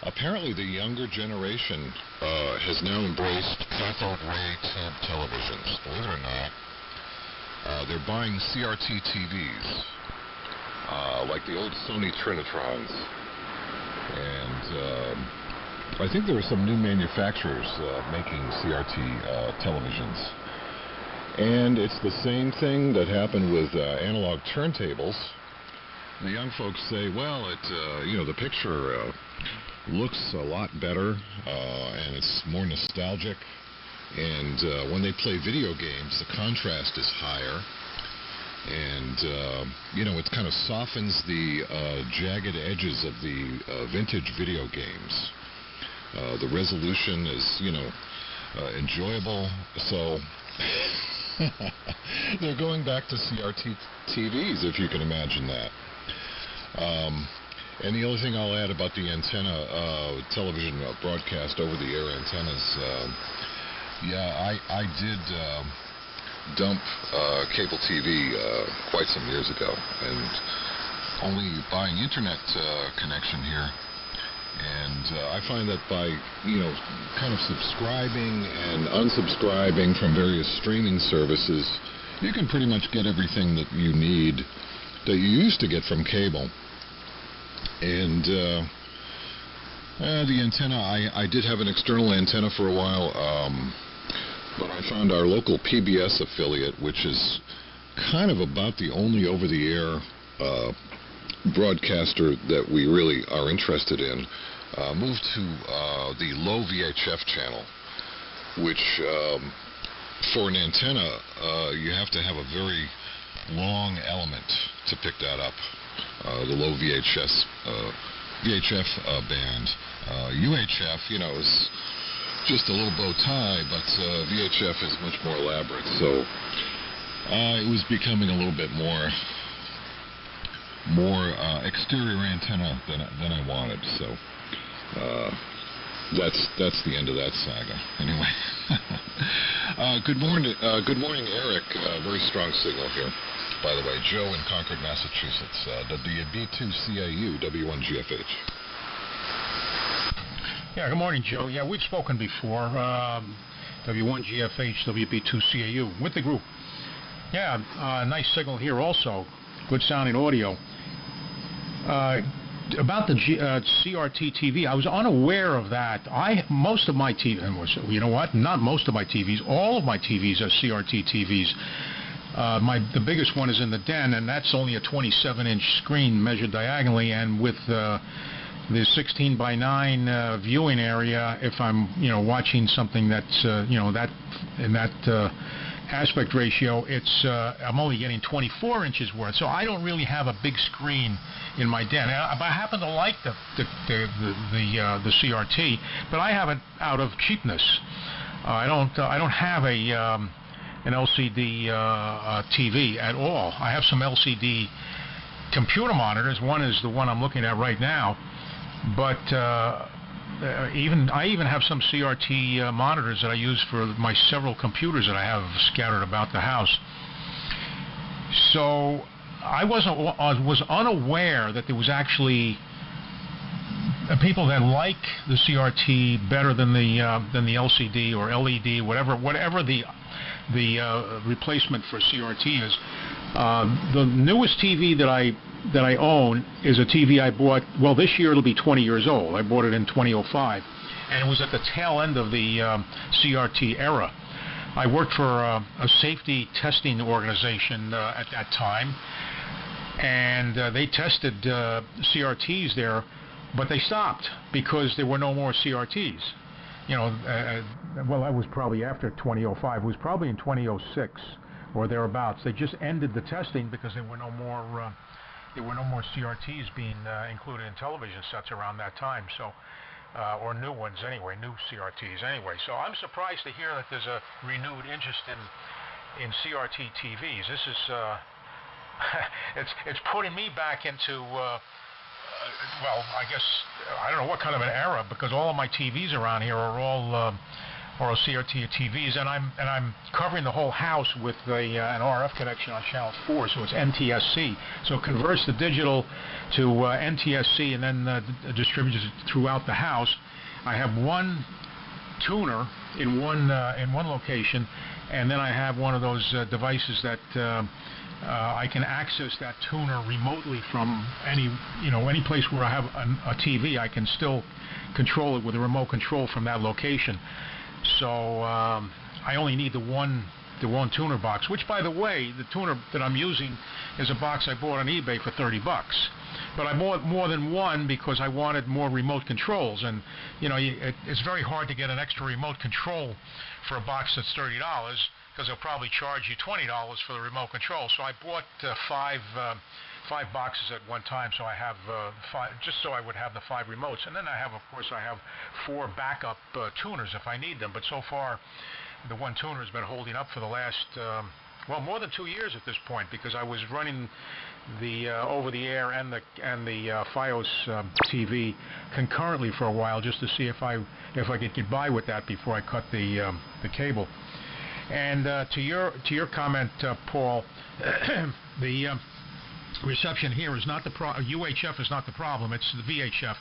Apparently, the younger generation has now embraced cathode ray tube televisions. Believe it or not, they're buying CRT TVs, like the old Sony Trinitrons. And I think there are some new manufacturers making CRT televisions. And it's the same thing that happened with analog turntables. The young folks say, well, the picture looks a lot better, and it's more nostalgic. And when they play video games, the contrast is higher. And, it kind of softens the jagged edges of the vintage video games. The resolution is, enjoyable. So they're going back to CRT TVs, if you can imagine that. And the other thing I'll add about the antenna television broadcast over-the-air antennas, I did dump cable TV quite some years ago, and only buying internet connection here. And I find that by, kind of subscribing and unsubscribing from various streaming services, you can pretty much get everything that you need that you used to get from cable. And the antenna, I did have an external antenna for a while, but I found our local PBS affiliate, which is kind of about the only over-the-air broadcaster that we really are interested in, moved to the low VHF channel, which for an antenna, you have to have a very long element to pick that up. The low VHF band. UHF, is just a little bow tie, but VHF is much more elaborate. So it was becoming a little bit more exterior antenna than I wanted. So that's the end of that saga. Anyway, good morning, Eric. Very strong signal here. By the way, Joe in Concord, Massachusetts, WB2CAU, W1GFH. Yeah, good morning, Joe. Yeah, we've spoken before, W1GFH, WB2CAU, with the group. Yeah, nice signal here also, good sounding audio. About the CRT TV, I was unaware of that. Most of my TVs, you know what, not most of my TVs, all of my TVs are CRT TVs. The biggest one is in the den, and that's only a 27-inch screen measured diagonally, and with the 16 by 9 viewing area, if I'm watching something that's that in that aspect ratio, it's I'm only getting 24 inches worth. So I don't really have a big screen in my den. I happen to like the CRT, but I have it out of cheapness. I don't have an LCD TV at all. I have some LCD computer monitors. One is the one I'm looking at right now, but I even have some CRT monitors that I use for my several computers that I have scattered about the house. So I was unaware that there was actually people that like the CRT better than the LCD or LED, whatever the replacement for CRT is. The newest TV that I own is a TV I bought, well, this year it'll be 20 years old. I bought it in 2005, and it was at the tail end of the CRT era. I worked for a safety testing organization at that time, and they tested CRTs there, but they stopped because there were no more CRTs. Well, that was probably after 2005. It was probably in 2006 or thereabouts. They just ended the testing because there were no more CRTs being included in television sets around that time. So, or new ones anyway, new CRTs anyway. So I'm surprised to hear that there's a renewed interest in CRT TVs. This is it's putting me back into. Well, I guess I don't know what kind of an era, because all of my TVs around here are all or a CRT TVs, and I'm covering the whole house with an RF connection on channel 4, so it's NTSC. So it converts the digital to NTSC and then distributes it throughout the house. I have one tuner in one location, and then I have one of those devices that I can access that tuner remotely from any place where I have a TV. I can still control it with a remote control from that location. So I only need the one tuner box, which, by the way, the tuner that I'm using is a box I bought on eBay for $30. But I bought more than one because I wanted more remote controls, and it's very hard to get an extra remote control for a box that's $30, because they'll probably charge you $20 for the remote control. So I bought five boxes at one time, so I have 5, just so I would have the 5 remotes. And then I have 4 backup tuners if I need them. But so far, the one tuner has been holding up for the last more than 2 years at this point, because I was running the over-the-air and the FiOS TV concurrently for a while, just to see if I could get by with that before I cut the cable. And to your comment, Paul, the reception here is not the UHF is not the problem. It's the VHF.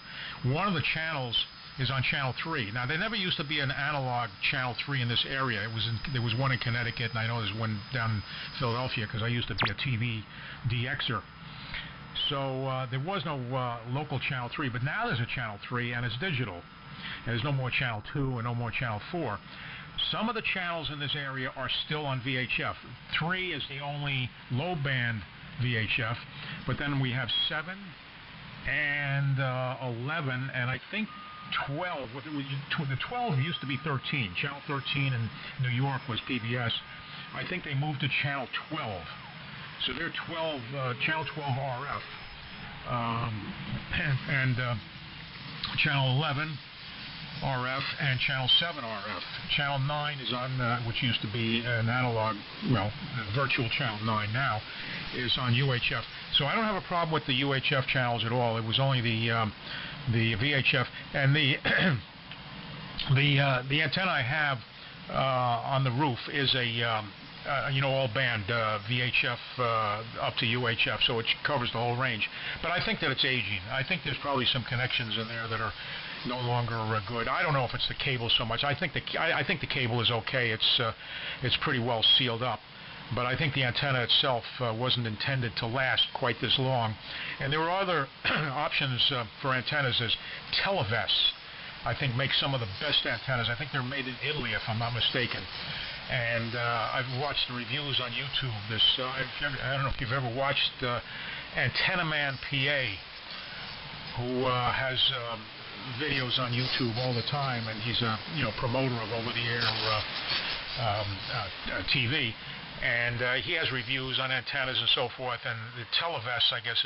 One of the channels is on channel 3. Now, there never used to be an analog channel 3 in this area. There was one in Connecticut, and I know there's one down in Philadelphia, because I used to be a TV DXer. So there was no local channel 3, but now there's a channel 3, and it's digital. And there's no more channel 2 and no more channel 4. Some of the channels in this area are still on VHF. 3 is the only low-band VHF, but then we have 7 and 11, and I think 12. The 12 used to be 13. Channel 13 in New York was PBS. I think they moved to channel 12. So they're channel 12 RF, and channel 11 RF and channel 7 RF. Channel 9 is on, which used to be an analog, virtual channel 9 now, is on UHF. So I don't have a problem with the UHF channels at all. It was only the VHF, and the the antenna I have on the roof is a all band VHF up to UHF, so it covers the whole range. But I think that it's aging. I think there's probably some connections in there that are no longer good. I don't know if it's the cable so much. I think the cable is okay. It's pretty well sealed up. But I think the antenna itself wasn't intended to last quite this long. And there were other options for antennas, as Televests, I think, make some of the best antennas. I think they're made in Italy, if I'm not mistaken. And I've watched the reviews on YouTube. I don't know if you've ever watched Antenna Man PA, who has videos on YouTube all the time, and he's a promoter of over-the-air TV. And he has reviews on antennas and so forth. And the Televest, I guess,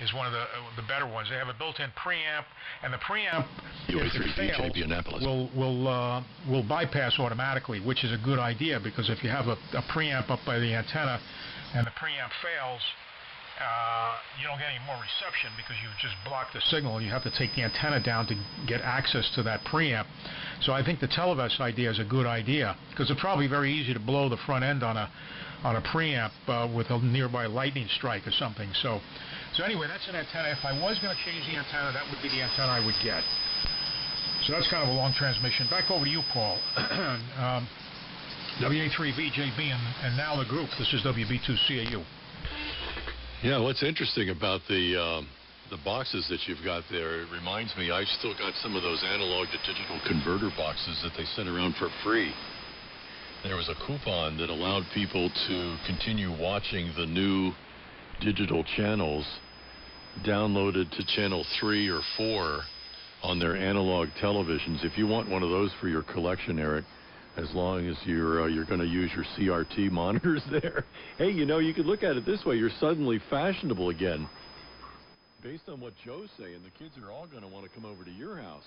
is one of the better ones. They have a built-in preamp, and the preamp, if it fails, will bypass automatically, which is a good idea, because if you have a preamp up by the antenna and the preamp fails, you don't get any more reception, because you've just blocked the signal. You have to take the antenna down to get access to that preamp. So I think the Televest idea is a good idea, because it's probably very easy to blow the front end on a preamp with a nearby lightning strike or something. So anyway, that's an antenna. If I was going to change the antenna, that would be the antenna I would get. So that's kind of a long transmission. Back over to you, Paul. WA3VJB and now the group. This is WB2CAU. Yeah, what's interesting about the boxes that you've got there, it reminds me, I've still got some of those analog to digital converter boxes that they sent around for free. There was a coupon that allowed people to continue watching the new digital channels downloaded to channel 3 or 4 on their analog televisions. If you want one of those for your collection, Eric, as long as you're going to use your CRT monitors there. Hey, you could look at it this way. You're suddenly fashionable again. Based on what Joe's saying, the kids are all going to want to come over to your house.